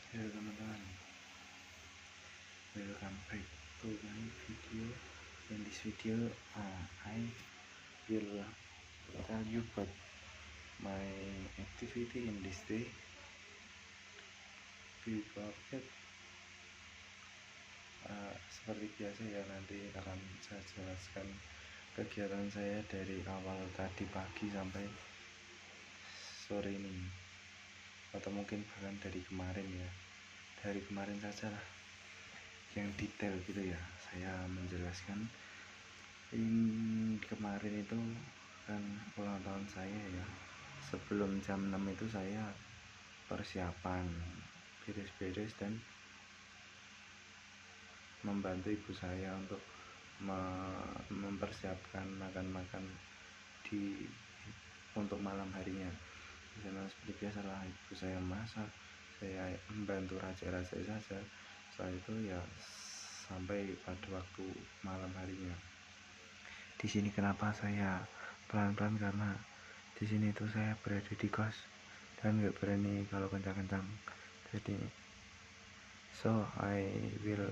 Halo teman-teman, welcome back to my video. In this video, I will tell you about my activity in this day. Before it, seperti biasa ya, nanti akan saya jelaskan kegiatan saya dari awal tadi pagi sampai sore ini, atau mungkin bahkan dari kemarin ya. Dari kemarin saja lah, yang detail gitu ya, saya menjelaskan. Kemarin itu kan ulang tahun saya ya. Sebelum jam 6 itu saya persiapan, beres-beres dan membantu ibu saya untuk mempersiapkan makan-makan untuk malam harinya. Di sana seperti biasa lah, ibu saya masak, saya membantu racik-racik saja. Setelah itu ya sampai pada waktu malam harinya. Di sini kenapa saya pelan-pelan, karena di sini itu saya berada di kos dan nggak berani kalau kencang-kencang. Jadi so I will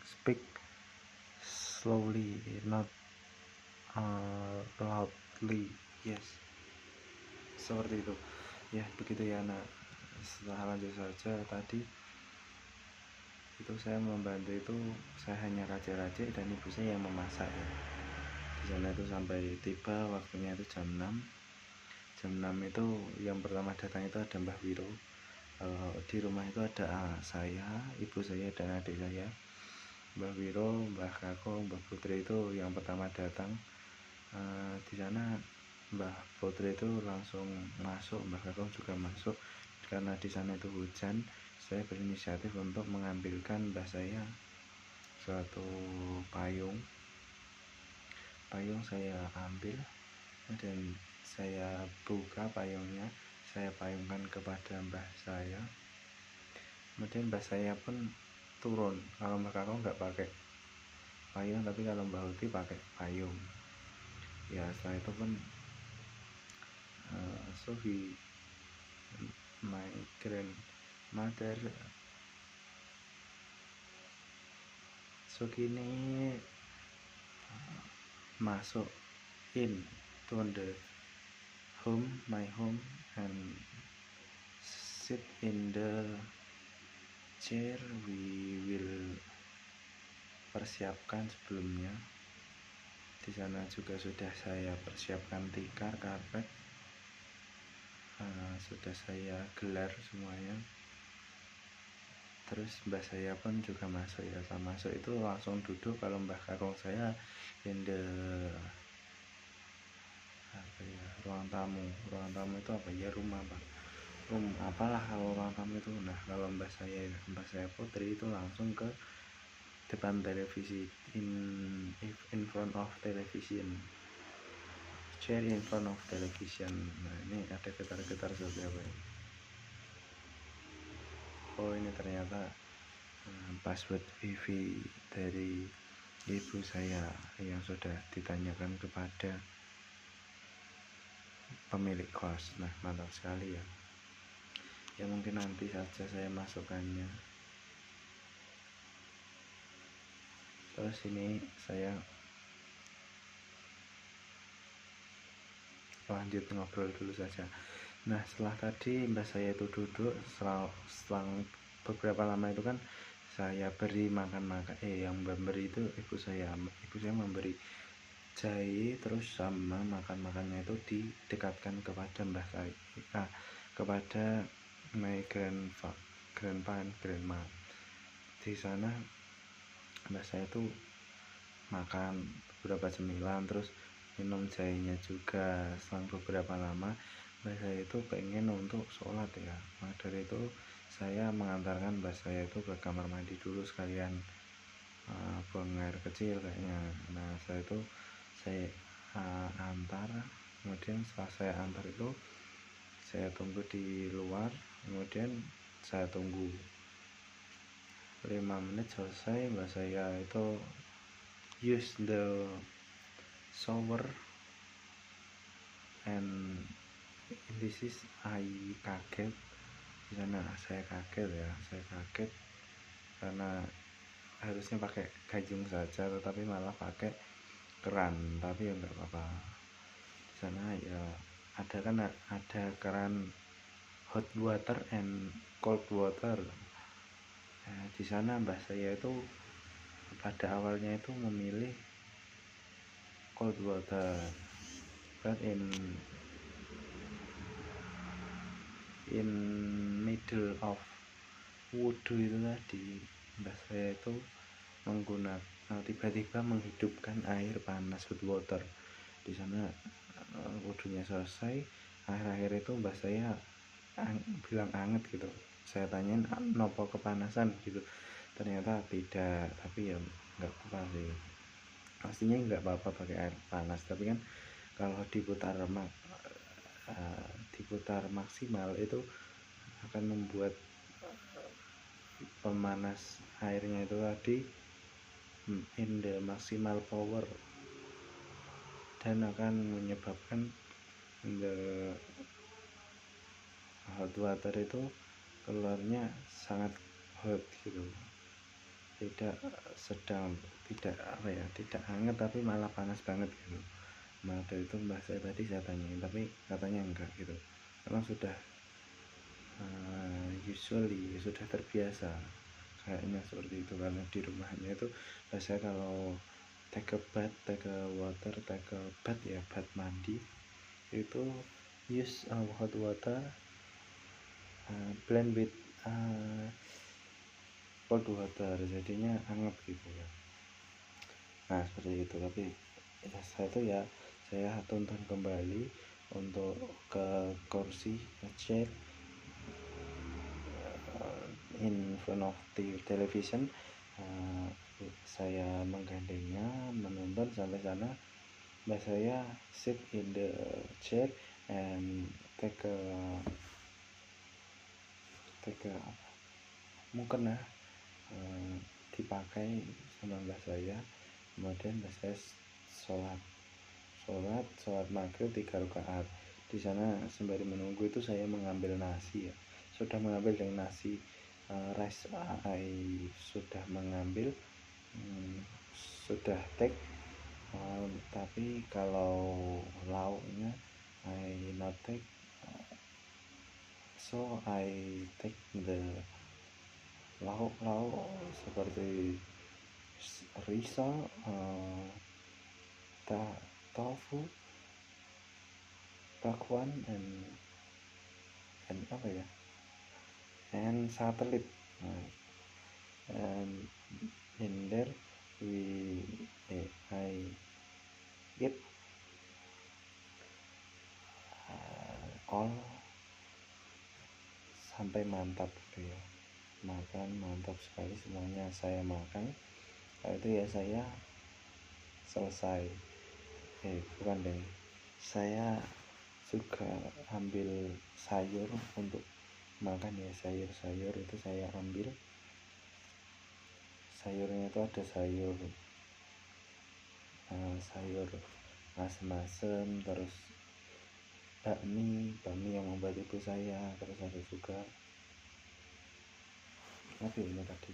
speak slowly, not loudly. Yes, seperti itu ya, begitu ya. Nah, setelah lanjut saja, tadi itu saya membantu, itu saya hanya racik-racik dan ibu saya yang memasak ya. Di sana itu sampai tiba waktunya itu jam 6. Jam 6 itu yang pertama datang itu ada Mbah Wiro. Di rumah itu ada saya, ibu saya dan adik saya. Mbah Wiro, Mbah Kako, Mbah Putri itu yang pertama datang. Di sana Mbah Putri itu langsung masuk, Mbah Kako juga masuk. Karena di sana itu hujan, saya berinisiatif untuk mengambilkan mbah saya suatu payung. Saya ambil dan saya buka payungnya, saya payungkan kepada mbah saya. Kemudian mbah saya pun turun. Kalau Mbah Kakak nggak pakai payung, tapi kalau Mbah Uti pakai payung ya. Setelah itu pun Sophie, my grandmother, Sukini masuk in to the home, my home, and sit in the chair we will persiapkan sebelumnya. Di sana juga sudah saya persiapkan tikar, karpet, sudah saya gelar semuanya. Terus mbah saya pun juga masuk ya. Saya masuk itu langsung duduk. Kalau Mbah Kakong saya in the ruang tamu. Ruang tamu itu apa ya, rumah apa, apalah kalau ruang tamu itu. Nah, kalau mbah saya Putri itu langsung ke depan televisi, in front of television, chair in front of television. Nah, ini ada getar-getar seperti apa ya? Oh, ini ternyata password wifi dari ibu saya yang sudah ditanyakan kepada pemilik kos. Nah, mantap sekali ya. Ya mungkin nanti saja saya masukkannya. Terus ini saya lanjut ngobrol dulu saja. Nah, setelah tadi mbak saya itu duduk, selang beberapa lama itu kan saya beri makan, yang memberi itu ibu saya memberi jahe, terus sama makannya itu didekatkan kepada mbah saya, kepada my grandpa and grandma. Di sana mbah saya itu makan beberapa cemilan, terus minum jahenya juga. Selang beberapa lama mbah saya itu pengen untuk sholat ya. Maka dari itu saya mengantarkan mbah saya itu ke kamar mandi dulu sekalian buang air kecil kayaknya. Nah, saya antar. Kemudian setelah saya antar itu saya tunggu di luar. Kemudian saya tunggu 5 menit selesai. Mbak saya itu use the shower and in this is I kaget di sana. Saya kaget ya, saya kaget karena harusnya pakai gayung saja tetapi malah pakai keran, tapi ya enggak apa-apa. Di sana ya ada keran hot water and cold water. Di sana mbah saya itu pada awalnya itu memilih cold water, but in middle of wudhu itu tadi mbah saya itu menggunakan tiba-tiba menghidupkan air panas hot water. Di sana wudhunya selesai, akhir-akhir itu mbah saya bilang anget gitu. Saya tanyain nopo kepanasan gitu, ternyata tidak, tapi ya nggak apa-apa sih, pastinya nggak apa-apa pakai air panas, tapi kan kalau diputar maksimal itu akan membuat pemanas airnya itu tadi in the maximal power dan akan menyebabkan the hot water itu keluarnya sangat hot gitu, tidak sedang, tidak apa ya, tidak hangat tapi malah panas banget gitu. Nah dari itu mbah saya tadi saya tanyain, tapi katanya enggak gitu, memang sudah usually sudah terbiasa kayaknya seperti itu, karena di rumahnya itu biasanya kalau take a bath, take a water, take a bath ya, bath mandi itu use hot water blend with cold water, jadinya hangat gitu ya. Nah seperti itu, tapi ya, saya tonton kembali untuk ke kursi chair in front of the television. Saya menggandengnya menonton sampai sana. Mbak saya sit in the chair and take a mukena dipakai sama mbak saya. Kemudian mbak saya sholat maghrib 3 rakaat. Di sana sembari menunggu itu saya mengambil nasi ya, sudah mengambil dengan nasi rice, sudah mengambil, sudah take, tapi kalau lauknya I not take, so I take the lauk seperti risol, tofu, bakwan, and apa ya, and satelit. And in there I eat all sampai mantap gitu ya, makan mantap sekali, semuanya saya makan. Itu ya saya selesai, bukan deh, saya juga ambil sayur untuk makan ya, sayur itu saya ambil, sayurnya itu ada sayur asem-asem, terus bakmi yang membuat ibu saya, terus ada juga apa ini tadi,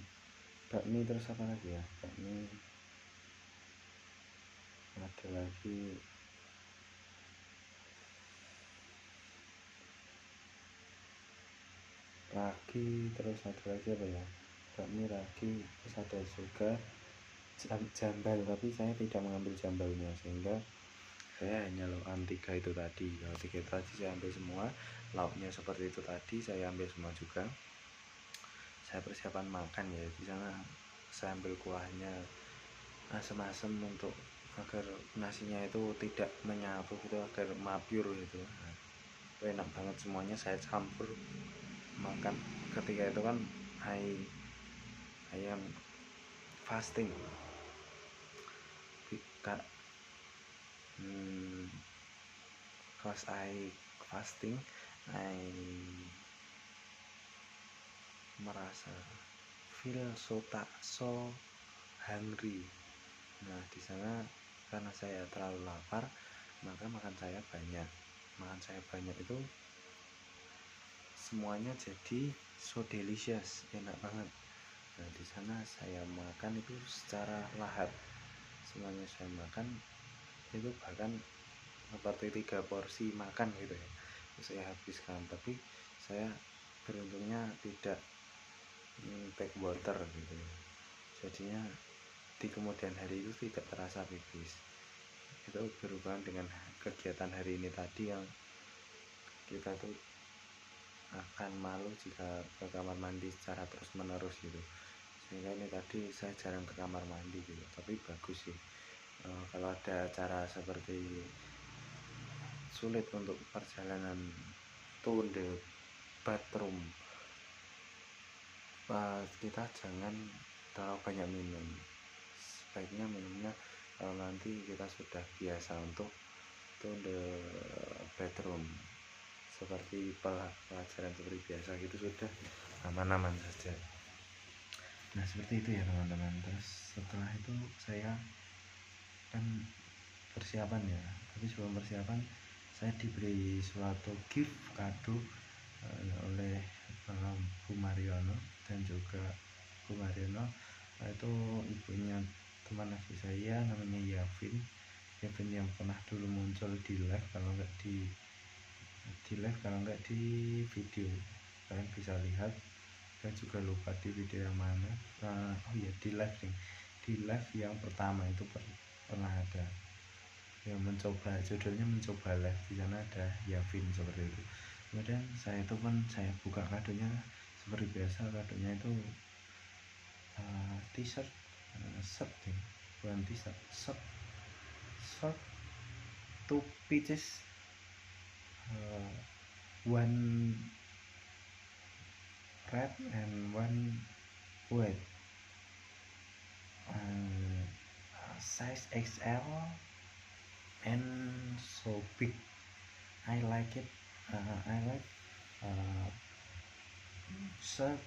bakmi, terus apa lagi ya, bakmi, ada lagi ragi, terus ada lagi apa ya, bakmi, ragi, terus ada juga jambal, tapi saya tidak mengambil jambalnya, sehingga saya hanya laukan 3 itu tadi. Kalau 3 itu tadi saya ambil semua, lauknya seperti itu tadi saya ambil semua juga. Saya persiapan makan ya, di sana saya ambil kuahnya asam-asam untuk agar nasinya itu tidak menyatu gitu, agar mapur gitu. Nah, enak banget, semuanya saya campur makan. Ketika itu kan I am fasting, cause I fasting, I merasa feel so hungry. Nah di sana karena saya terlalu lapar, maka makan saya banyak itu semuanya jadi so delicious, enak banget. Nah di sana saya makan itu secara lahap, semuanya saya makan itu bahkan seperti 3 porsi makan gitu ya, saya habiskan. Tapi saya beruntungnya tidak take water gitu ya, jadinya di kemudian hari itu tidak terasa pipis. Itu berhubungan dengan kegiatan hari ini tadi yang kita tuh akan malu jika ke kamar mandi secara terus menerus gitu, sehingga ini tadi saya jarang ke kamar mandi gitu. Tapi bagus sih kalau ada cara seperti sulit untuk perjalanan to the bathroom, kita jangan terlalu banyak minum, sebaiknya minumnya kalau nanti kita sudah biasa untuk to the bathroom, seperti pelajaran seperti biasa gitu, sudah aman-aman saja. Nah seperti itu ya teman-teman. Terus setelah itu saya kan persiapan ya, tapi sebelum persiapan saya diberi suatu gift kado oleh Bu Mariono dan juga Bu Mariono itu ibunya teman asli saya namanya Yavin yang pernah dulu muncul di live, kalau nggak di live, kalau nggak di video kalian bisa lihat. Saya juga lupa di video yang mana. Oh iya, di live nih, di live yang pertama itu pernah ada yang mencoba, judulnya mencoba live, di sana ada Yavin seperti itu. Kemudian saya itu pun saya buka kadonya seperti biasa. Kadonya itu t-shirt, shirt nih, bukan t-shirt, shirt 2 pieces, one red and one white, size XL and so big. I like it. I like shirt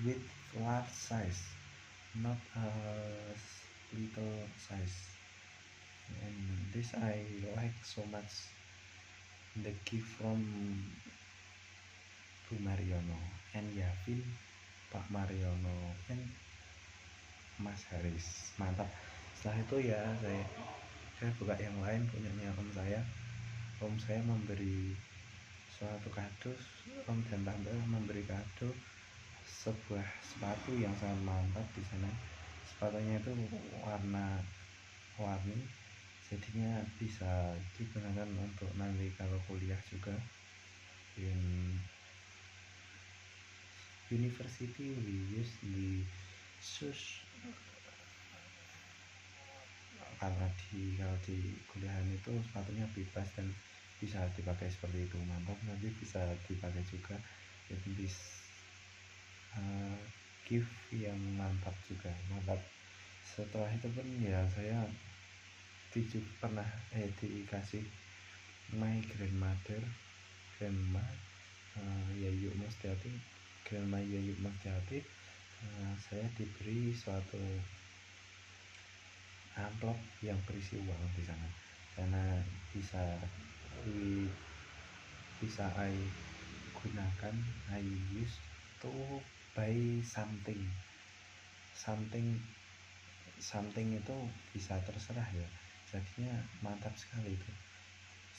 with large size, not little size. And this I like so much. The gift from Bu Mariono and Yavin, Pak Mariono and Mas Haris, mantap. Setelah itu ya saya buka yang lain punyanya om saya memberi suatu kado, om dan tante memberi kado sebuah sepatu yang sangat mantap. Di sana sepatunya itu warni, jadinya bisa digunakan untuk nanti kalau kuliah juga. In university we use the shoes, kalau di kuliahan itu sepatunya bebas dan bisa dipakai seperti itu. Mantap, nanti bisa dipakai juga. Jadi gift yang mantap juga, mantap. Setelah itu pun ya saya pernah dikasih my grandmother, grandma Yayu Mustiati, grandma Yayu Mustiati, saya diberi suatu amplop yang berisi uang di sana, karena bisa I gunakan, I use to buy something itu bisa terserah ya, jadinya mantap sekali itu.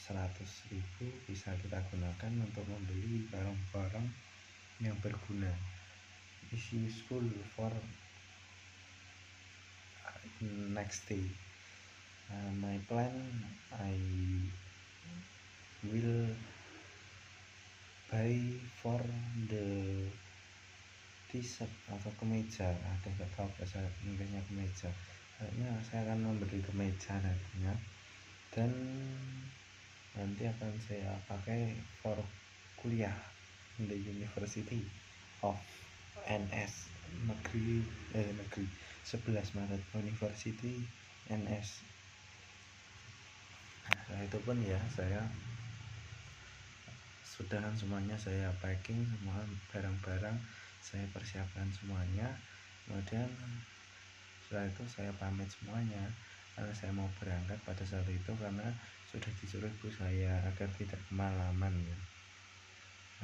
100.000 bisa kita gunakan untuk membeli barang-barang yang berguna, is useful for next day. My plan, I will buy for the t-shirt atau kemeja, ada nggak tahu bahasa Inggrisnya kemeja, kayaknya saya akan membeli kemeja nantinya, dan nanti akan saya pakai for kuliah in the University of NS negeri 11 Maret, University NS. Nah itu pun ya saya sudahan semuanya, saya packing semua barang-barang, saya persiapkan semuanya. Kemudian setelah itu saya pamit semuanya karena saya mau berangkat pada saat itu, karena sudah disuruh ibu saya agar tidak kemalaman ya.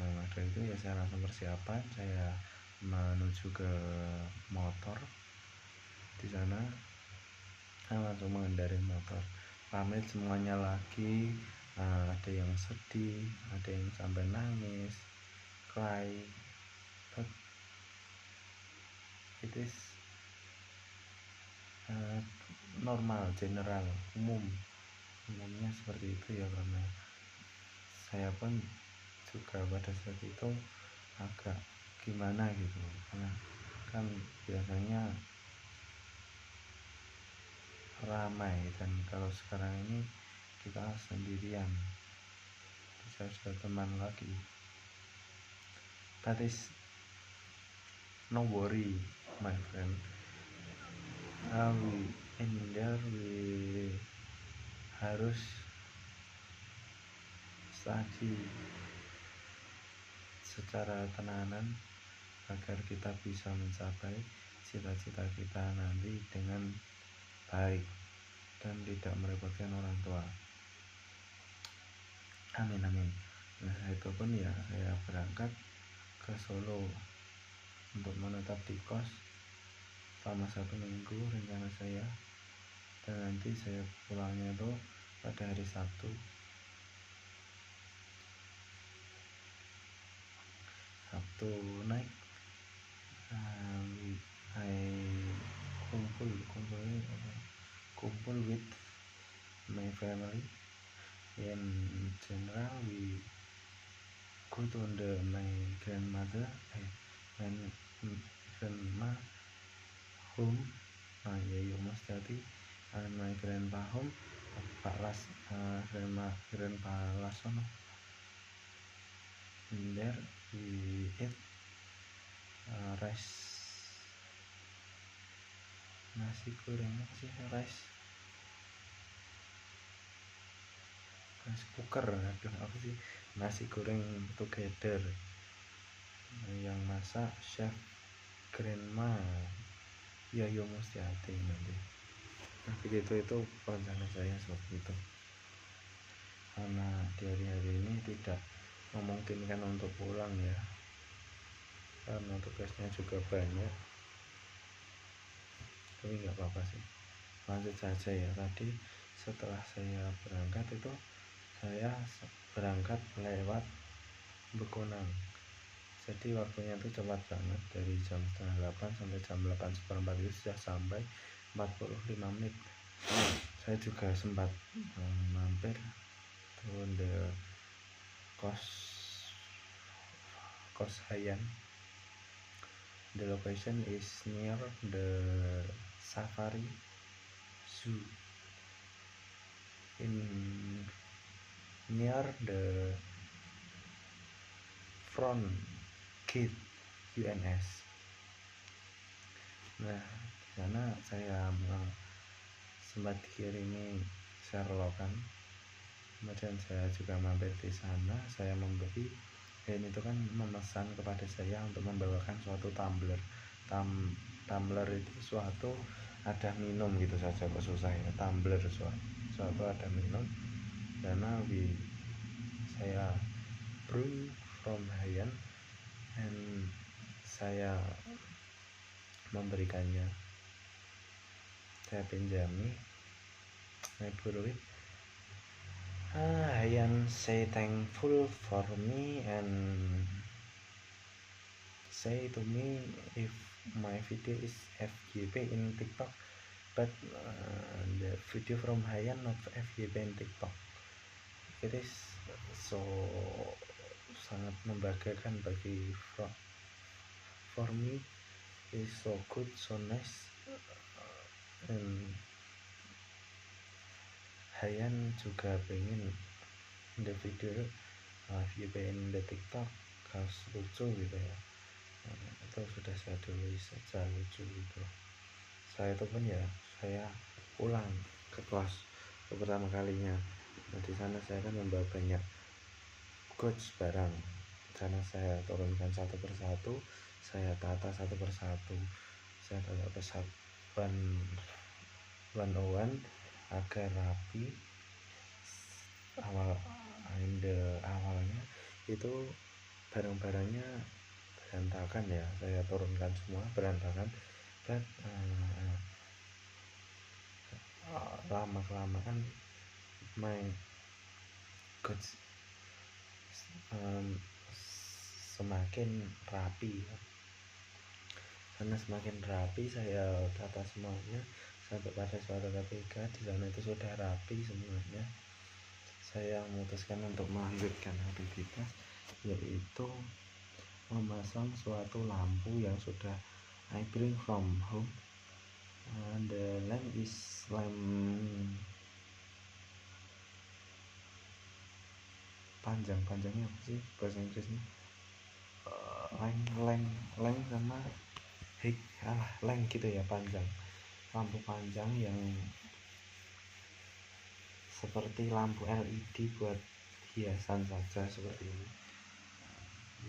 Nah pada itu saya langsung persiapan, saya menuju ke motor. Di sana saya langsung mengendarai motor, pamit semuanya lagi. Ada yang sedih, ada yang sampai nangis, cry, but it is normal, general, umumnya seperti itu ya, karena saya pun juga pada saat itu agak gimana gitu, karena kan biasanya ramai, dan kalau sekarang ini kita sendirian, saya sudah teman lagi, that is no worry my friend. In there we harus study secara tenanan agar kita bisa mencapai cita-cita kita nanti dengan baik dan tidak merepotkan orang tua. Amin amin. Nah itu pun ya, saya berangkat ke Solo untuk menetap di kos selama 1 minggu rencana saya, dan nanti saya pulangnya tuh pada hari Sabtu night. I kumpul with my family. In general, we go to my grandmother and grandma home, Yayu Mustiati, and my grandpa home, grandpa Lasono. And there we eat rice, nasi goreng, rice cooker, apa sih, nasi goreng together, yang masak chef grandma Yayu Mustiati nanti. Nah begitu, itu rencana saya seperti itu, karena di hari-hari ini tidak memungkinkan untuk pulang ya, karena tugasnya juga banyak, tapi nggak apa-apa sih, lanjut saja ya. Tadi setelah saya berangkat itu, saya berangkat lewat Bekonang, jadi waktunya itu cepat banget, dari jam 7:30 sampai jam 8:15 itu sudah sampai 45 menit. Saya juga sempat mampir to the Kos Haiyan. The location is near the Safari Zoo, near the front gate UNS. Nah di sana saya sempat dikirimi Sherlockan, kemudian saya juga mampir di sana. Saya membeli, dan itu kan memesan kepada saya untuk membawakan suatu tumbler. Tumbler itu suatu ada minum gitu saja, kok susah ya, tumbler suatu ada minum, karena saya brew from Haiyan, and saya memberikannya, saya pinjami, I borrow it. Haiyan say thankful for me and say to me if my video is FYP in TikTok, but the video from Haiyan not FYP in TikTok. It is so sangat membanggakan bagi for me, is so good, so nice, and Haiyan juga pengen the video FYP in the TikTok harus lucu gitu ya. Itu sudah saya tulis saja lucu gitu. Saya itu pun ya, saya pulang ke kos pertama kalinya. Nah di sana saya kan membawa banyak goods barang. Karena saya turunkan satu persatu, saya tata satu persatu, saya tata pesat one agar rapi. Awalnya itu barang-barangnya berantakan ya, saya turunkan semua berantakan. Dan lama kelamaan my goods semakin rapi ya. Karena semakin rapi saya tata semuanya sampai pada suatu ketika di sana itu sudah rapi semuanya, saya memutuskan untuk melanjutkan aktivitas, yaitu memasang suatu lampu yang sudah I bring from home. The lamp is lamp panjangnya apa sih bahasa Inggrisnya, leng sama leng gitu ya, panjang, lampu panjang yang seperti lampu LED buat hiasan saja seperti ini.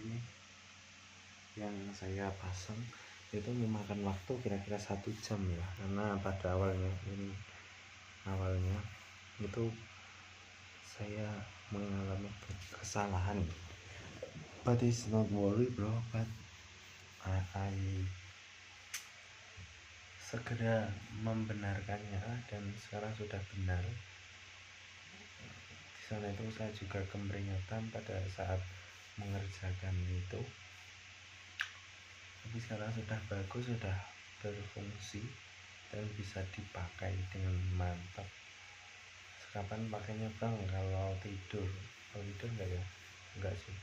Ini yang saya pasang itu memakan waktu kira-kira 1 jam ya, karena pada awalnya itu saya mengalami kesalahan. But it's not worry bro, but I segera membenarkannya dan sekarang sudah benar. Di sana itu saya juga kemeringatan pada saat mengerjakan itu, tapi sekarang sudah bagus, sudah berfungsi dan bisa dipakai dengan mantap. Kapan pakainya bang? Kalau tidur enggak ya? Enggak sih,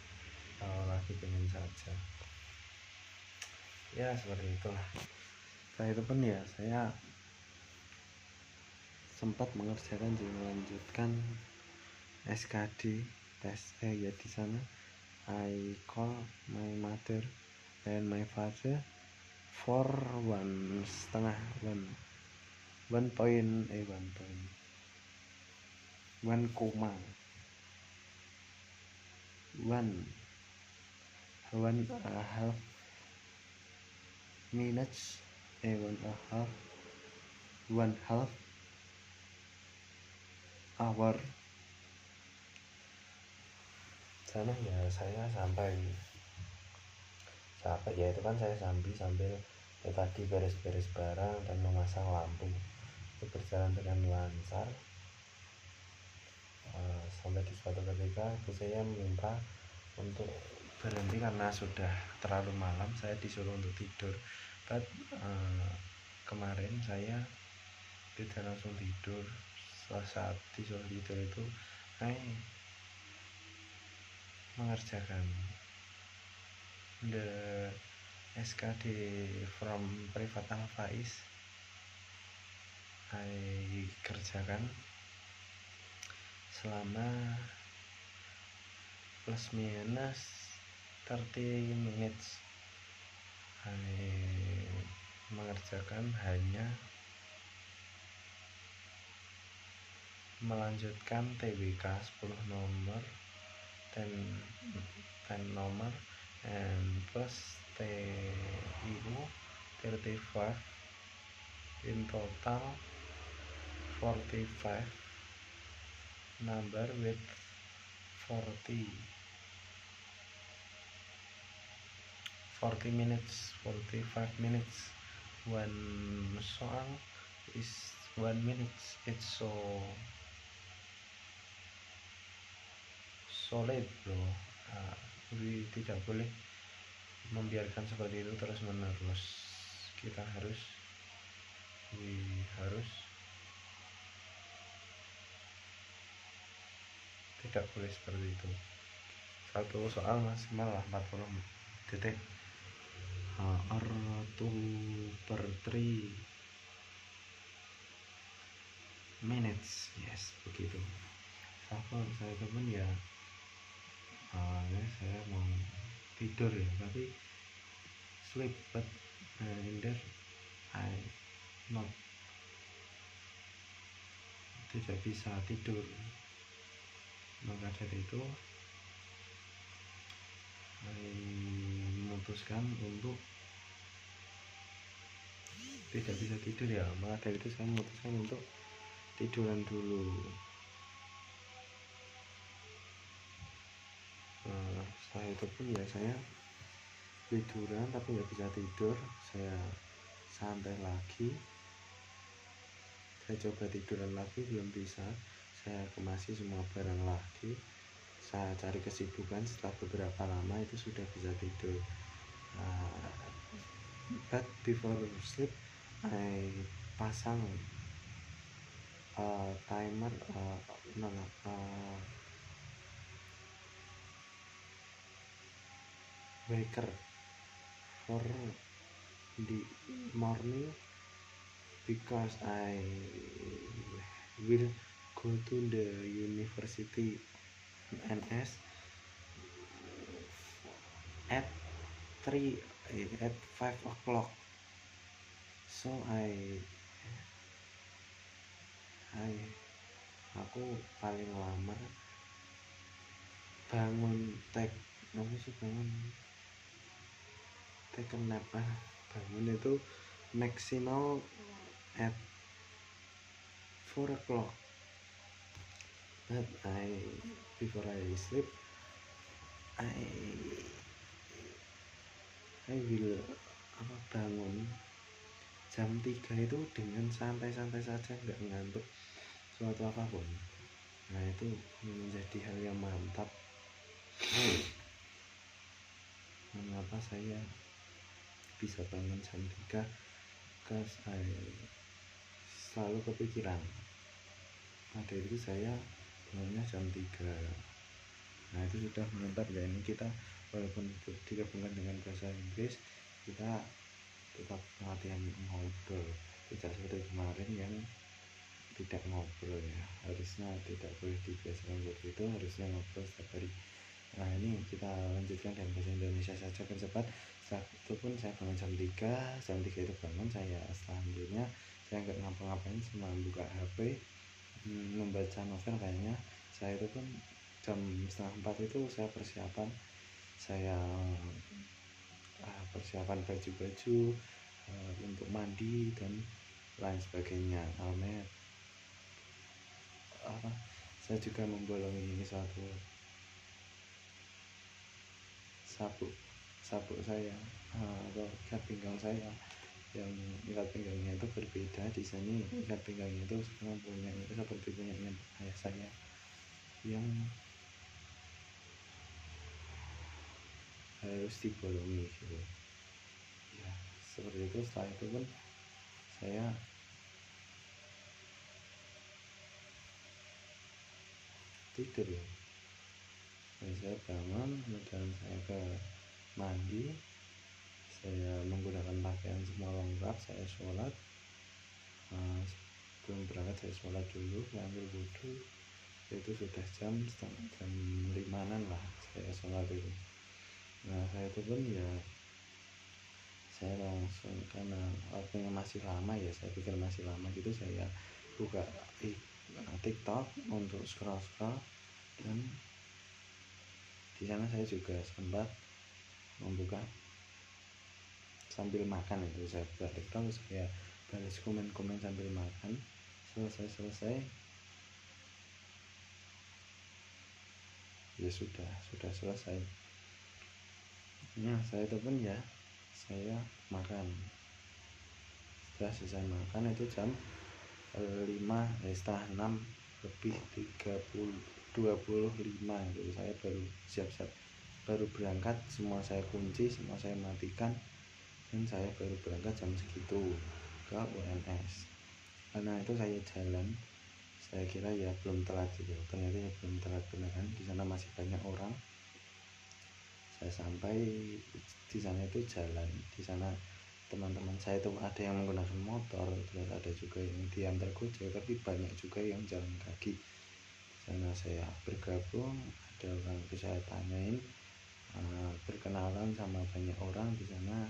kalau lagi pengen saja ya, seperti itulah. Setelah itu pun ya saya sempat mengerjakan juga melanjutkan SKD tes ya. Di sana I call my mother and my father for 1,5 1 point 1,5 minutes, 1/2 hour. Sana ya saya sampai capek ya, itu kan saya sambil ya tadi beres-beres barang dan memasang lampu. Itu berjalan dengan lancar sampai di suatu ketika ibu saya meminta untuk berhenti karena sudah terlalu malam, saya disuruh untuk tidur. But kemarin saya tidak langsung tidur. Saat disuruh tidur itu saya mengerjakan the SKD from Privat Alfaiz. I kerjakan selama plus minus 30 minutes. Mengerjakan hanya melanjutkan TWK 10 nomor, 10 nomor and plus TIU 35, in total 45 number with 40 minutes, 45 minutes. One song is 1 minute. It's so late bro. Tidak boleh membiarkan seperti itu terus menerus. Kita harus tidak boleh seperti itu. Satu soal maksimal 40 detik or 2/3 minutes. Yes, begitu. Saya temen ya, saya mau tidur ya, tapi sleep but in there I not, tidak bisa tidur. Maka dari itu memutuskan untuk tidak bisa tidur ya. Maka dari itu saya memutuskan untuk tiduran dulu. setelah itu pun ya saya tiduran tapi nggak bisa tidur, saya santai lagi, saya coba tiduran lagi belum bisa, saya kemasi semua barang lagi, saya cari kesibukan, setelah beberapa lama itu sudah bisa tidur. But before sleep I pasang timer, waker for the morning, because I will go to the university NS at 5 o'clock. So aku paling lama bangun take a nap, bangun itu maksimal at 4 o'clock. But before I sleep I will bangun jam 3 itu dengan santai-santai saja, nggak ngantuk suatu apapun. Nah itu menjadi hal yang mantap. Mengapa saya bisa bangun jam 3? Because I selalu kepikiran. Pada itu saya bangunnya jam 3. Nah itu sudah mantap ya. Ini kita walaupun digabungkan dengan bahasa Inggris, kita tetap latihan ngobrol, tidak seperti kemarin yang tidak ngobrol ya. Harusnya tidak boleh dibiasakan seperti itu, harusnya ngobrol setiap hari. Nah ini kita lanjutkan dengan bahasa Indonesia saja kan cepat. Setelah itu pun saya bangun jam 3 itu bangun, saya selanjutnya saya nggak ngapa-ngapain, cuma buka HP, membaca novel kayaknya. Saya itu pun jam 3:30 itu saya persiapan baju-baju untuk mandi dan lain sebagainya. Saya juga membolongi satu sabuk saya atau ikat pinggang saya, yang ikat pinggangnya itu berbeda. Di sini ikat pinggangnya itu seperti punya ayah saya yang harus dibolongi gitu ya, seperti itu. Setelah itu pun saya tidur ya. Dan saya bangun, kemudian saya ke mandi, saya menggunakan pakaian semua lengkap, saya sholat. Sebelum berangkat saya sholat dulu, ambil wudhu, itu sudah jam 5-an lah saya sholat itu. Nah saya itu pun ya saya langsung, karena waktunya masih lama ya, saya pikir masih lama gitu, saya buka TikTok untuk scroll, dan di sana saya juga sempat membuka sambil makan. Itu saya buka TikTok, saya balas komen-komen sambil makan. Selesai ya sudah selesai. Nah saya itu pun ya saya makan. Setelah selesai makan itu jam 5:30 lebih 25 itu saya baru siap-siap, baru berangkat, semua saya kunci, semua saya matikan, dan saya baru berangkat jam segitu ke UNS. Karena itu saya jalan, saya kira ya belum telat gitu, ternyata ya belum telat beneran. Di sana masih banyak orang. Saya sampai di sana itu jalan, di sana teman-teman saya itu ada yang menggunakan motor, terus ada juga yang diantar gojek, tapi banyak juga yang jalan kaki. Di sana saya bergabung, ada orang itu saya tanyain, berkenalan sama banyak orang di sana,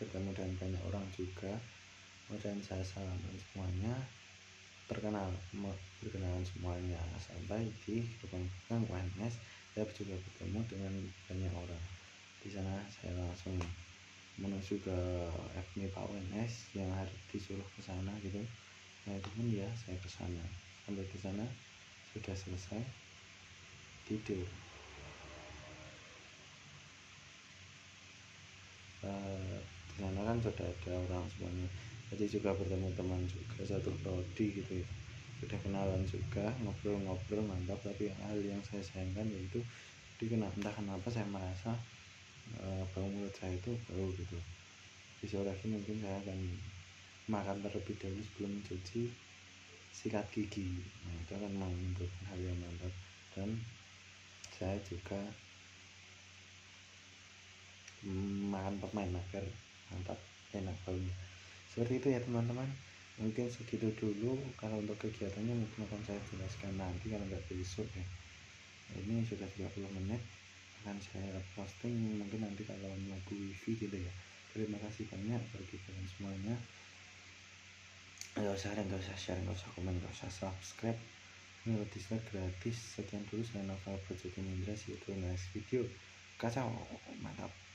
bertemu dengan banyak orang juga, kemudian saya salaman semuanya, berkenalan semuanya, sampai di gerbang UNS saya juga bertemu dengan banyak orang. Di sana saya langsung menuju ke FMIPA UNS yang harus disuruh ke sana gitu. Nah itu pun ya saya ke sana, sampai di sana sudah selesai, tidur. kan sudah ada orang semuanya, jadi juga bertemu teman juga satu prodi gitu ya, sudah kenalan juga, ngobrol-ngobrol mantap. Tapi hal yang saya sayangkan yaitu entah kenapa saya merasa bau mulut saya itu bau gitu. Besok lagi mungkin saya akan makan terlebih dahulu sebelum mencuci sikat gigi. Nah, itu akan menunjukkan hal yang mantap. Dan saya juga makan permen agar mantap, enak baunya. Seperti itu ya teman-teman, mungkin segitu dulu. Kalau untuk kegiatannya mungkin akan saya jelaskan nanti, kalau nggak besok ya. Ini sudah 30 menit, akan saya posting mungkin nanti kalau lagu wifi gitu ya. Terima kasih banyak bagi kalian semuanya. Nggak usah share, nggak usah komen, nggak usah subscribe, ini dislike gratis. Sekian dulu, saya Novel Project Indra, see you to next video. Kacau, mantap.